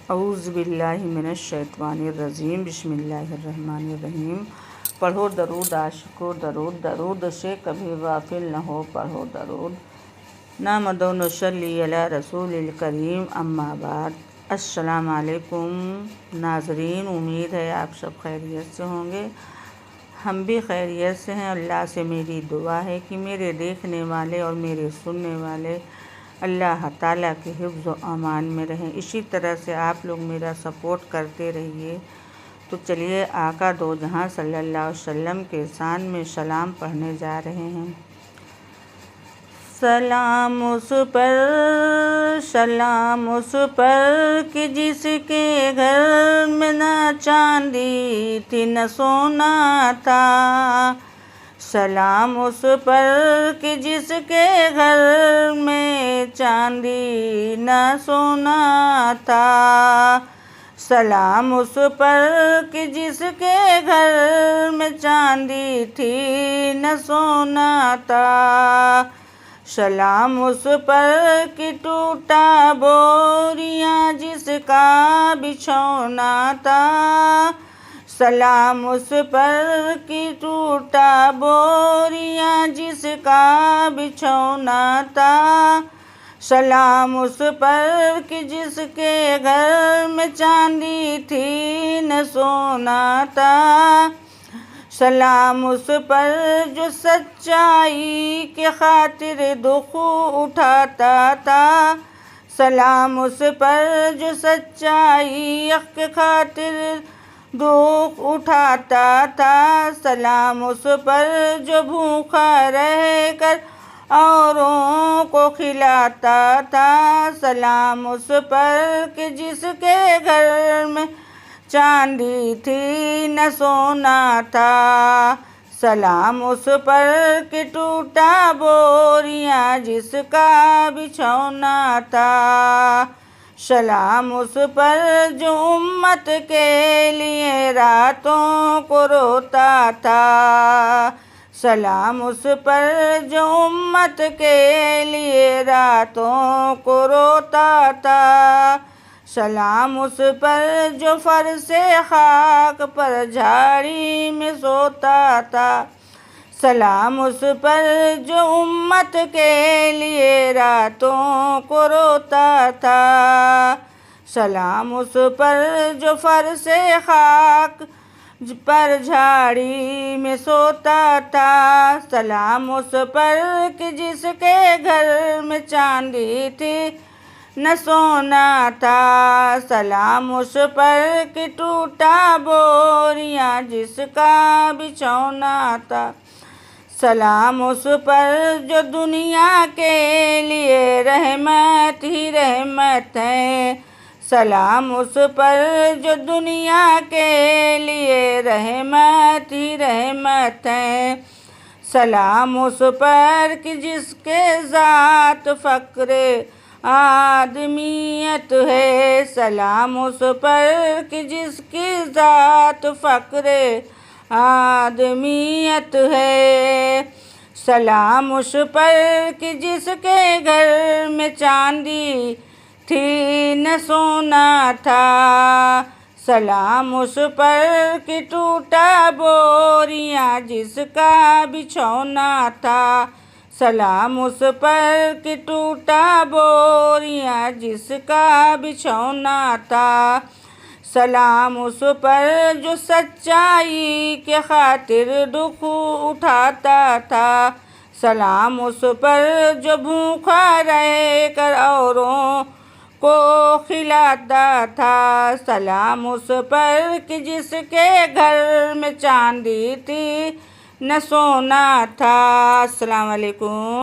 औज़ुबिल्लाहि मिनश्शैतानिर्रजीम बिस्मिल्लाहिर्रहमानिर्रहीम। पढ़ो दरूद आशिको दरूद, दरूद से कभी गाफिल न हो, पढ़ो दरूद। नहमदु व नुसल्ली अला रसूलिल करीम, अम्मा बाद। अस्सलामु अलैकुम नाज़रीन, उम्मीद है आप सब खैरियत से होंगे। हम भी खैरियत से हैं। अल्लाह से मेरी दुआ है कि मेरे देखने वाले और मेरे सुनने वाले अल्लाह ताला के हिफ्ज़ व अमान में रहें। इसी तरह से आप लोग मेरा सपोर्ट करते रहिए। तो चलिए आका दो जहां सल्लल्लाहु अलैहि वसल्लम के शान में सलाम पढ़ने जा रहे हैं। सलाम उस पर कि जिसके घर में न चांदी थी न सोना था। सलाम उस पर कि जिसके घर में चांदी न सोना था। सलाम उस पर कि जिसके घर में चांदी थी न सोना था। सलाम उस पर कि टूटा बोरियां जिसका बिछौना था। सलाम उस पर कि टूटा बोरियां जिसका बिछौना था। सलाम उस पर कि जिसके घर में चांदी थी न सोना था। सलाम उस पर जो सच्चाई के खातिर दुख उठाता था। सलाम उस पर जो सच्चाई के खातिर दुख उठाता था। सलाम उस पर जो भूखा रहकर औरों को खिलाता था। सलाम उस पर कि जिसके घर में चांदी थी न सोना था। सलाम उस पर कि टूटा बोरियां जिसका बिछौना था। सलाम उस पर जो उम्मत के लिए रातों को रोता था। सलाम उस पर जो उम्मत के लिए रातों को रोता था। सलाम उस पर जो फर्शे खाक पर झाड़ी में सोता था। सलाम उस पर जो उम्मत के लिए रातों को रोता था। सलाम उस पर जो फर्शे खाक पर झाड़ी में सोता था। सलाम उस पर कि जिसके घर में चांदी थी न सोना था। सलाम उस पर कि टूटा बोरियां जिसका बिछौना था। सलाम उस पर जो दुनिया के लिए रहमत ही रहमत है। सलाम उस पर जो दुनिया के लिए रहमत ही रहमत है। सलाम उस पर कि जिसके ज़ात फ़क्र आदमियत है। सलाम उस पर कि जिसकी ज़ात फ़क्र आदमियत है। सलाम उस पर कि जिसके घर में चांदी थी न सोना था। सलाम उस पर कि टूटा बोरियां जिसका बिछौना था। सलाम उस पर कि टूटा बोरियां जिसका बिछौना था। सलाम उस पर जो सच्चाई के खातिर दुख उठाता था। सलाम उस पर जो भूखा रहकर औरों को खिलाता था। सलाम उस पर कि जिसके घर में चांदी थी न सोना था। अस्सलाम वालेकुम।